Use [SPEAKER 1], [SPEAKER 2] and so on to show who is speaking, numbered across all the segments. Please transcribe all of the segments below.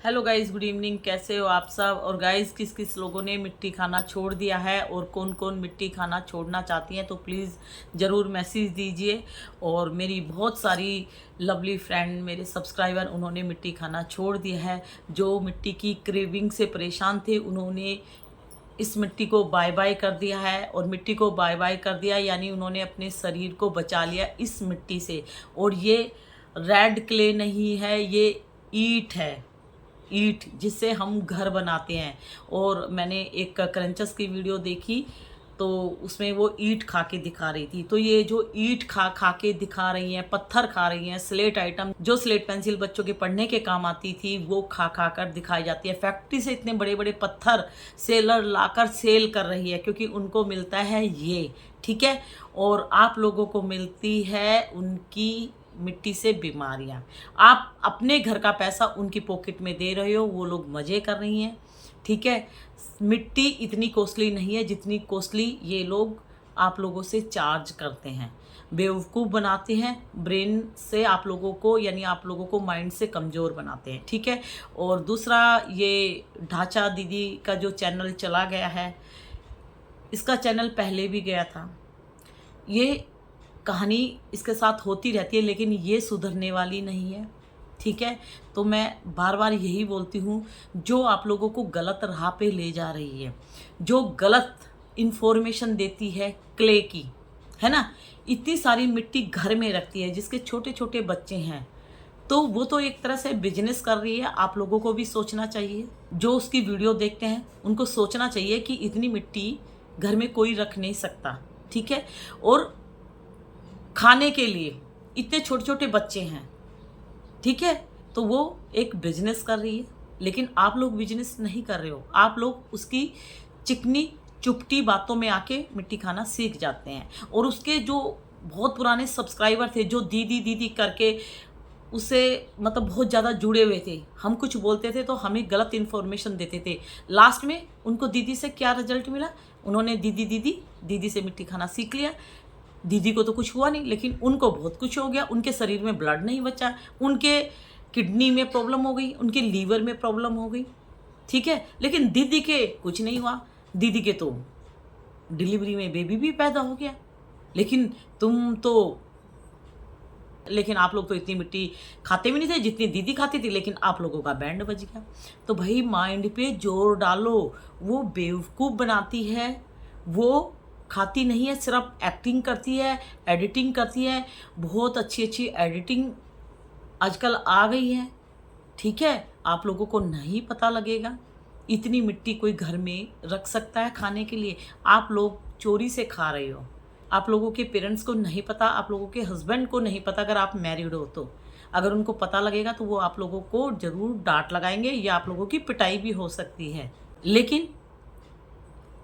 [SPEAKER 1] Hello guys, good evening. कैसे हो आप सब? और गाइस, किस किस लोगों ने मिट्टी खाना छोड़ दिया है और कौन कौन मिट्टी खाना छोड़ना चाहती हैं तो प्लीज़ ज़रूर मैसेज दीजिए। और मेरी बहुत सारी लवली फ्रेंड, मेरे सब्सक्राइबर, उन्होंने मिट्टी खाना छोड़ दिया है। जो मिट्टी की क्रेविंग से परेशान थे उन्होंने इस मिट्टी को बाय बाय कर दिया है। और मिट्टी को बाय बाय कर दिया यानी उन्होंने अपने शरीर को बचा लिया इस मिट्टी से। और ये रेड क्ले नहीं है, ये ईंट है। ईंट जिससे हम घर बनाते हैं। और मैंने एक क्रंचस की वीडियो देखी तो उसमें वो ईंट खा के दिखा रही थी। तो ये जो ईंट खा खा के दिखा रही हैं, पत्थर खा रही हैं, स्लेट आइटम, जो स्लेट पेंसिल बच्चों के पढ़ने के काम आती थी, वो खा खा कर दिखाई जाती है। फैक्ट्री से इतने बड़े बड़े पत्थर सेलर लाकर सेल कर रही है क्योंकि उनको मिलता है ये, ठीक है। और आप लोगों को मिलती है उनकी मिट्टी से बीमारियां। आप अपने घर का पैसा उनकी पॉकेट में दे रहे हो, वो लोग मज़े कर रही हैं, ठीक है। मिट्टी इतनी कॉस्टली नहीं है जितनी कॉस्टली ये लोग आप लोगों से चार्ज करते हैं। बेवकूफ़ बनाते हैं, ब्रेन से आप लोगों को, यानी आप लोगों को माइंड से कमज़ोर बनाते हैं, ठीक है। और दूसरा, ये ढांचा दीदी का जो चैनल चला गया है, इसका चैनल पहले भी गया था। ये कहानी इसके साथ होती रहती है लेकिन ये सुधरने वाली नहीं है, ठीक है। तो मैं बार बार यही बोलती हूँ, जो आप लोगों को गलत राह पे ले जा रही है, जो गलत इन्फॉर्मेशन देती है क्ले की, है ना, इतनी सारी मिट्टी घर में रखती है जिसके छोटे छोटे बच्चे हैं, तो वो तो एक तरह से बिजनेस कर रही है। आप लोगों को भी सोचना चाहिए, जो उसकी वीडियो देखते हैं उनको सोचना चाहिए कि इतनी मिट्टी घर में कोई रख नहीं सकता, ठीक है। और खाने के लिए इतने छोटे छोटे बच्चे हैं, ठीक है। तो वो एक बिजनेस कर रही है लेकिन आप लोग बिजनेस नहीं कर रहे हो। आप लोग उसकी चिकनी चुपटी बातों में आके मिट्टी खाना सीख जाते हैं। और उसके जो बहुत पुराने सब्सक्राइबर थे जो दीदी दीदी करके उससे मतलब बहुत ज़्यादा जुड़े हुए थे, हम कुछ बोलते थे तो हमें गलत इन्फॉर्मेशन देते थे। लास्ट में उनको दीदी से क्या रिजल्ट मिला? उन्होंने दीदी दीदी दीदी से मिट्टी खाना सीख लिया। दीदी को तो कुछ हुआ नहीं लेकिन उनको बहुत कुछ हो गया। उनके शरीर में ब्लड नहीं बचा, उनके किडनी में प्रॉब्लम हो गई, उनके लीवर में प्रॉब्लम हो गई, ठीक है। लेकिन दीदी के कुछ नहीं हुआ। दीदी के तो डिलीवरी में बेबी भी पैदा हो गया। लेकिन आप लोग तो इतनी मिट्टी खाते भी नहीं थे जितनी दीदी खाती थी, लेकिन आप लोगों का बैंड बज गया। तो भाई माइंड पे जोर डालो। वो बेवकूफ़ बनाती है, वो खाती नहीं है, सिर्फ एक्टिंग करती है, एडिटिंग करती है। बहुत अच्छी अच्छी एडिटिंग आजकल आ गई है, ठीक है। आप लोगों को नहीं पता लगेगा। इतनी मिट्टी कोई घर में रख सकता है खाने के लिए? आप लोग चोरी से खा रहे हो। आप लोगों के पेरेंट्स को नहीं पता, आप लोगों के हस्बैंड को नहीं पता। अगर आप मैरिड हो तो अगर उनको पता लगेगा तो वो आप लोगों को ज़रूर डांट लगाएंगे या आप लोगों की पिटाई भी हो सकती है। लेकिन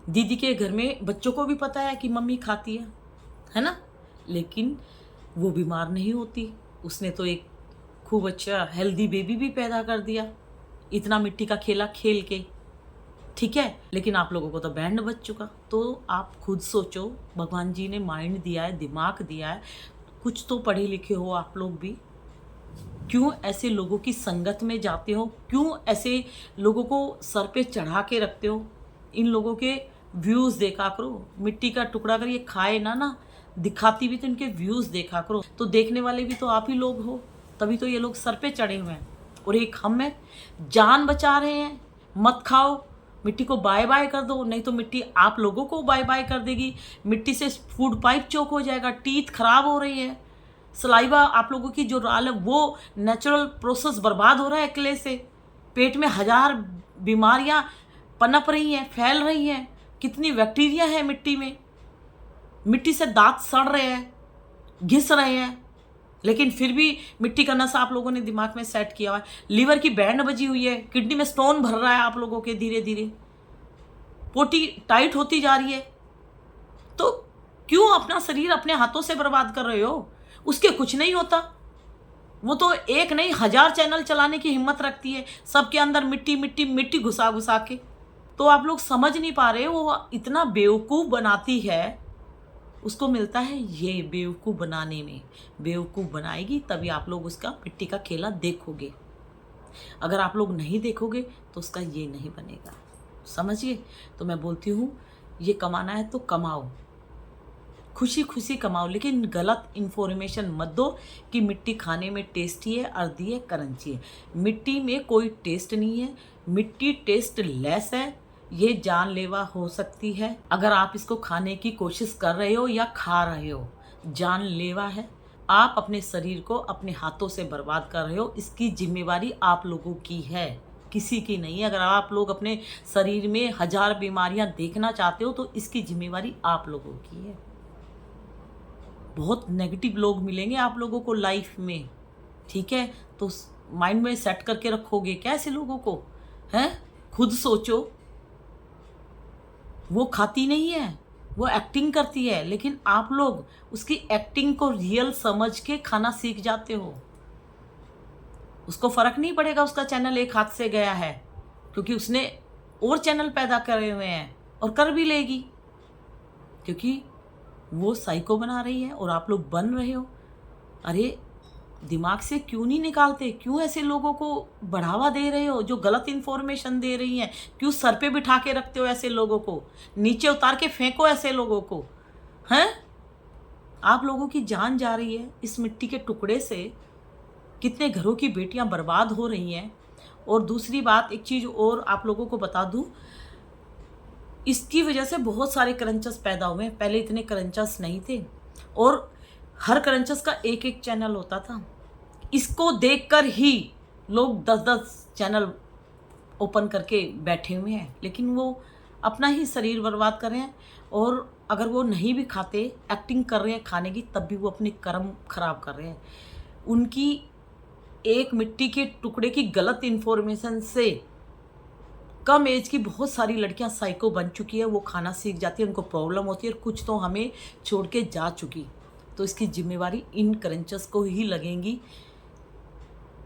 [SPEAKER 1] दीदी के घर में बच्चों को भी पता है कि मम्मी खाती है ना, लेकिन वो बीमार नहीं होती। उसने तो एक खूब अच्छा हेल्दी बेबी भी पैदा कर दिया इतना मिट्टी का खेला खेल के, ठीक है। लेकिन आप लोगों को तो बैंड बज चुका। तो आप खुद सोचो, भगवान जी ने माइंड दिया है, दिमाग दिया है, कुछ तो पढ़े लिखे हो आप लोग भी। क्यों ऐसे लोगों की संगत में जाते हो? क्यों ऐसे लोगों को सर पे चढ़ा के रखते हो? इन लोगों के व्यूज़ देखा करो। मिट्टी का टुकड़ा अगर ये खाए ना दिखाती भी तो इनके व्यूज़ देखा करो। तो देखने वाले भी तो आप ही लोग हो, तभी तो ये लोग सर पे चढ़े हुए हैं। और एक हम है, जान बचा रहे हैं। मत खाओ, मिट्टी को बाय बाय कर दो, नहीं तो मिट्टी आप लोगों को बाय बाय कर देगी। मिट्टी से फूड पाइप चौक हो जाएगा, टीथ खराब हो रही है, सलाइवा आप लोगों की जो राल है वो नेचुरल प्रोसेस बर्बाद हो रहा है क्ले से। पेट में हजार बीमारियां पनप रही हैं, फैल रही हैं। कितनी बैक्टीरिया है मिट्टी में। मिट्टी से दांत सड़ रहे हैं, घिस रहे हैं, लेकिन फिर भी मिट्टी का नशा आप लोगों ने दिमाग में सेट किया हुआ है। लीवर की बैंड बजी हुई है, किडनी में स्टोन भर रहा है आप लोगों के, धीरे धीरे पोटी टाइट होती जा रही है। तो क्यों अपना शरीर अपने हाथों से बर्बाद कर रहे हो? उसके कुछ नहीं होता। वो तो एक नहीं 1000 चैनल चलाने की हिम्मत रखती है, सबके अंदर मिट्टी मिट्टी मिट्टी घुसा घुसा के। तो आप लोग समझ नहीं पा रहे, वो इतना बेवकूफ़ बनाती है, उसको मिलता है ये बेवकूफ़ बनाने में। बेवकूफ़ बनाएगी तभी आप लोग उसका मिट्टी का खेला देखोगे। अगर आप लोग नहीं देखोगे तो उसका ये नहीं बनेगा, समझिए। तो मैं बोलती हूँ, ये कमाना है तो कमाओ, खुशी खुशी कमाओ, लेकिन गलत इन्फॉर्मेशन मत दो कि मिट्टी खाने में टेस्टी है, अर्दी है, करंची है। मिट्टी में कोई टेस्ट नहीं है, मिट्टी टेस्ट लेस है, ये जानलेवा हो सकती है। अगर आप इसको खाने की कोशिश कर रहे हो या खा रहे हो, जानलेवा है। आप अपने शरीर को अपने हाथों से बर्बाद कर रहे हो, इसकी जिम्मेवारी आप लोगों की है, किसी की नहीं है। अगर आप लोग अपने शरीर में 1000 बीमारियां देखना चाहते हो तो इसकी जिम्मेवारी आप लोगों की है। बहुत नेगेटिव लोग मिलेंगे आप लोगों को लाइफ में, ठीक है। तो माइंड में सेट करके रखोगे क्या ऐसे लोगों को, हैं? खुद सोचो। वो खाती नहीं है, वो एक्टिंग करती है, लेकिन आप लोग उसकी एक्टिंग को रियल समझ के खाना सीख जाते हो। उसको फर्क नहीं पड़ेगा उसका चैनल एक हाथ से गया है, क्योंकि उसने और चैनल पैदा करे हुए हैं और कर भी लेगी, क्योंकि वो साइको बना रही है और आप लोग बन रहे हो। अरे दिमाग से क्यों नहीं निकालते? क्यों ऐसे लोगों को बढ़ावा दे रहे हो जो गलत इन्फॉर्मेशन दे रही हैं? क्यों सर पे बिठा के रखते हो ऐसे लोगों को? नीचे उतार के फेंको ऐसे लोगों को, हैं? आप लोगों की जान जा रही है इस मिट्टी के टुकड़े से, कितने घरों की बेटियां बर्बाद हो रही हैं। और दूसरी बात, एक चीज़ और आप लोगों को बता दूं, इसकी वजह से बहुत सारे क्रंचस पैदा हुए हैं। पहले इतने क्रंचस नहीं थे और हर क्रंचस का एक एक चैनल होता था। इसको देखकर ही लोग 10-10 चैनल ओपन करके बैठे हुए हैं, लेकिन वो अपना ही शरीर बर्बाद कर रहे हैं। और अगर वो नहीं भी खाते, एक्टिंग कर रहे हैं खाने की, तब भी वो अपने कर्म खराब कर रहे हैं। उनकी एक मिट्टी के टुकड़े की गलत इन्फॉर्मेशन से कम एज की बहुत सारी लड़कियां साइको बन चुकी है। वो खाना सीख जाती है, उनको प्रॉब्लम होती है और कुछ तो हमें छोड़ के जा चुकी। तो इसकी जिम्मेवारी इन क्रंचर्स को ही लगेंगी।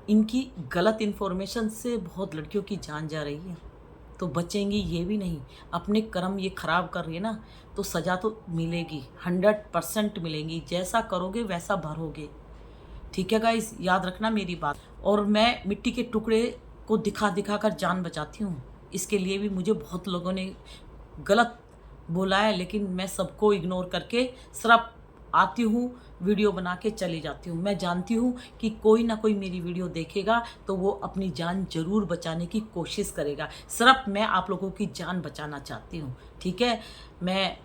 [SPEAKER 1] इनकी गलत इन्फॉर्मेशन से बहुत लड़कियों की जान जा रही है, तो बचेंगी ये भी नहीं। अपने कर्म ये खराब कर रही है ना, तो सज़ा तो मिलेगी, 100% मिलेगी। जैसा करोगे वैसा भरोगे, ठीक है गाइस, याद रखना मेरी बात। और मैं मिट्टी के टुकड़े को दिखा दिखा कर जान बचाती हूँ। इसके लिए भी मुझे बहुत लोगों ने गलत बोला है, लेकिन मैं सबको इग्नोर करके सिर्फ आती हूँ, वीडियो बना के चली जाती हूँ। मैं जानती हूँ कि कोई ना कोई मेरी वीडियो देखेगा तो वो अपनी जान ज़रूर बचाने की कोशिश करेगा। सिर्फ मैं आप लोगों की जान बचाना चाहती हूँ, ठीक है। मैं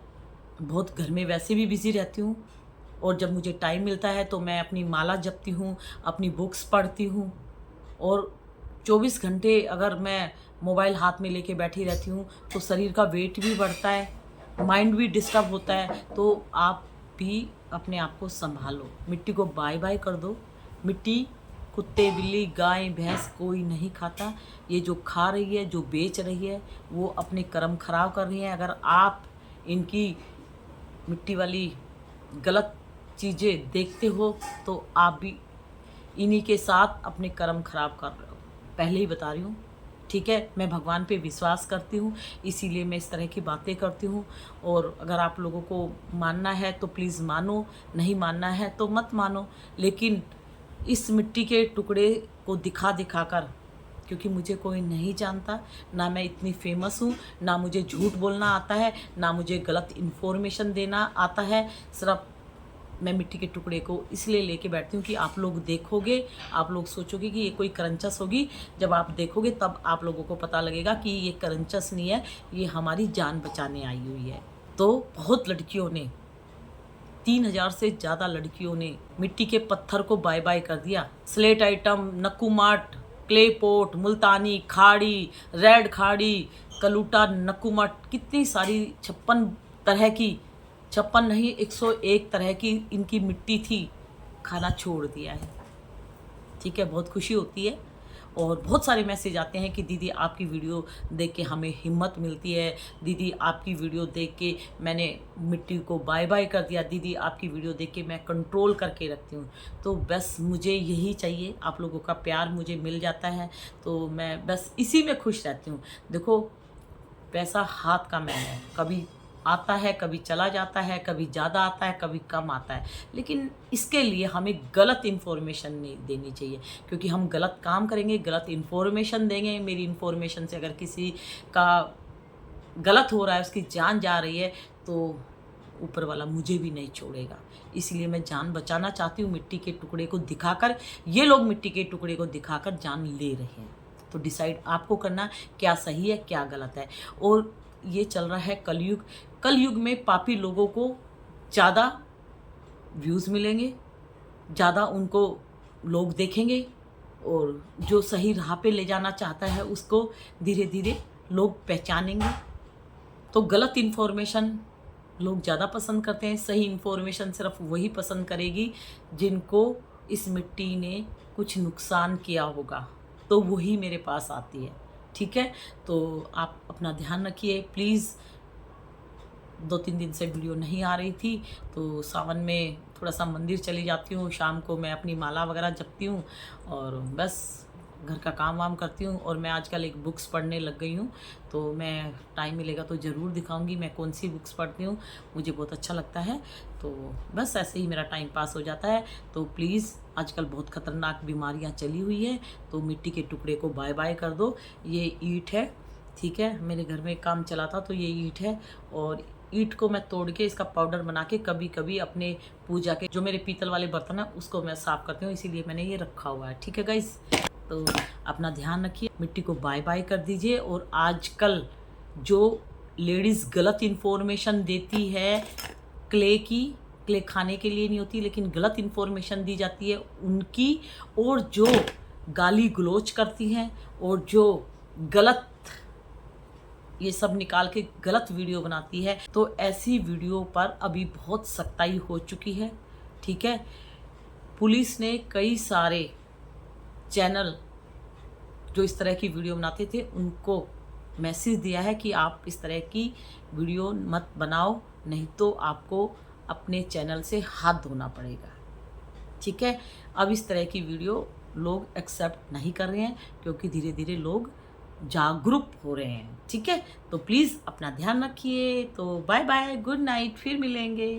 [SPEAKER 1] बहुत घर में वैसे भी बिज़ी रहती हूँ, और जब मुझे टाइम मिलता है तो मैं अपनी माला जपती हूँ, अपनी बुक्स पढ़ती हूँ। और 24 घंटे अगर मैं मोबाइल हाथ में लेके बैठी रहती हूँ तो शरीर का वेट भी बढ़ता है, माइंड भी डिस्टर्ब होता है। तो आप भी अपने आप को संभालो, मिट्टी को बाय बाय कर दो। मिट्टी कुत्ते, बिल्ली, गाय, भैंस कोई नहीं खाता। ये जो खा रही है, जो बेच रही है, वो अपने कर्म खराब कर रही है। अगर आप इनकी मिट्टी वाली गलत चीज़ें देखते हो तो आप भी इन्हीं के साथ अपने कर्म खराब कर रहे हो, पहले ही बता रही हूँ, ठीक है। मैं भगवान पे विश्वास करती हूँ, इसीलिए मैं इस तरह की बातें करती हूँ। और अगर आप लोगों को मानना है तो प्लीज़ मानो, नहीं मानना है तो मत मानो। लेकिन इस मिट्टी के टुकड़े को दिखा दिखा कर, क्योंकि मुझे कोई नहीं जानता, ना मैं इतनी फेमस हूँ, ना मुझे झूठ बोलना आता है, ना मुझे गलत इन्फॉर्मेशन देना आता है। सिर्फ मैं मिट्टी के टुकड़े को इसलिए लेके बैठती हूँ कि आप लोग देखोगे, आप लोग सोचोगे कि ये कोई क्रंचस होगी। जब आप देखोगे तब आप लोगों को पता लगेगा कि ये क्रंचस नहीं है, ये हमारी जान बचाने आई हुई है। तो बहुत लड़कियों ने, 3000 से ज़्यादा लड़कियों ने मिट्टी के पत्थर को बाय बाय कर दिया। स्लेट आइटम, नकुमाट, क्ले पोट, मुल्तानी खाड़ी, रेड खाड़ी, कलूटा, नकुमाट, कितनी सारी 56 तरह की, 56 नहीं 101 तरह की इनकी मिट्टी थी, खाना छोड़ दिया है, ठीक है। बहुत खुशी होती है और बहुत सारे मैसेज आते हैं कि दीदी आपकी वीडियो देख के हमें हिम्मत मिलती है, दीदी आपकी वीडियो देख के मैंने मिट्टी को बाय बाय कर दिया, दीदी आपकी वीडियो देख के मैं कंट्रोल करके रखती हूँ। तो बस मुझे यही चाहिए, आप लोगों का प्यार मुझे मिल जाता है तो मैं बस इसी में खुश रहती हूँ। देखो पैसा हाथ का मैल है, कभी आता है, कभी चला जाता है, कभी ज़्यादा आता है, कभी कम आता है। लेकिन इसके लिए हमें गलत इन्फॉर्मेशन नहीं देनी चाहिए, क्योंकि हम गलत काम करेंगे, गलत इन्फॉर्मेशन देंगे। मेरी इन्फॉर्मेशन से अगर किसी का गलत हो रहा है, उसकी जान जा रही है, तो ऊपर वाला मुझे भी नहीं छोड़ेगा। इसलिए मैं जान बचाना चाहती हूँ मिट्टी के टुकड़े को दिखाकर। ये लोग मिट्टी के टुकड़े को दिखाकर जान ले रहे हैं, तो डिसाइड आपको करना क्या सही है क्या गलत है। और ये चल रहा है कलयुग। कलयुग में पापी लोगों को ज़्यादा व्यूज़ मिलेंगे, ज़्यादा उनको लोग देखेंगे, और जो सही राह पे ले जाना चाहता है उसको धीरे धीरे लोग पहचानेंगे। तो गलत इन्फॉर्मेशन लोग ज़्यादा पसंद करते हैं, सही इन्फॉर्मेशन सिर्फ वही पसंद करेगी जिनको इस मिट्टी ने कुछ नुकसान किया होगा, तो वही मेरे पास आती है। ठीक है, तो आप अपना ध्यान रखिए प्लीज़। 2-3 दिन से वीडियो नहीं आ रही थी, तो सावन में थोड़ा सा मंदिर चली जाती हूँ, शाम को मैं अपनी माला वगैरह जपती हूँ और बस घर का काम वाम करती हूँ। और मैं आजकल एक बुक्स पढ़ने लग गई हूँ, तो मैं टाइम मिलेगा तो ज़रूर दिखाऊंगी मैं कौन सी बुक्स पढ़ती हूँ, मुझे बहुत अच्छा लगता है। तो बस ऐसे ही मेरा टाइम पास हो जाता है। तो प्लीज़, आजकल बहुत ख़तरनाक बीमारियाँ चली हुई है, तो मिट्टी के टुकड़े को बाय बाय कर दो। ये ईंट है, ठीक है, मेरे घर में काम चला था तो ये ईंट है, और ईंट को मैं तोड़ के इसका पाउडर बना के कभी कभी अपने पूजा के जो मेरे पीतल वाले बर्तन है उसको मैं साफ़ करती हूँ, इसीलिए मैंने ये रखा हुआ है। ठीक है गाइस, तो अपना ध्यान रखिए, मिट्टी को बाय बाय कर दीजिए। और आजकल जो लेडीज़ गलत इन्फॉर्मेशन देती है, क्ले खाने के लिए नहीं होती, लेकिन गलत इन्फॉर्मेशन दी जाती है उनकी, और जो गाली गलौज करती हैं और जो गलत ये सब निकाल के गलत वीडियो बनाती है, तो ऐसी वीडियो पर अभी बहुत सख्ताई हो चुकी है। ठीक है, पुलिस ने कई सारे चैनल जो इस तरह की वीडियो बनाते थे उनको मैसेज दिया है कि आप इस तरह की वीडियो मत बनाओ, नहीं तो आपको अपने चैनल से हाथ धोना पड़ेगा। ठीक है, अब इस तरह की वीडियो लोग एक्सेप्ट नहीं कर रहे हैं, क्योंकि धीरे धीरे लोग जागरूक हो रहे हैं। ठीक है, तो प्लीज़ अपना ध्यान रखिए। तो बाय बाय, गुड नाइट, फिर मिलेंगे।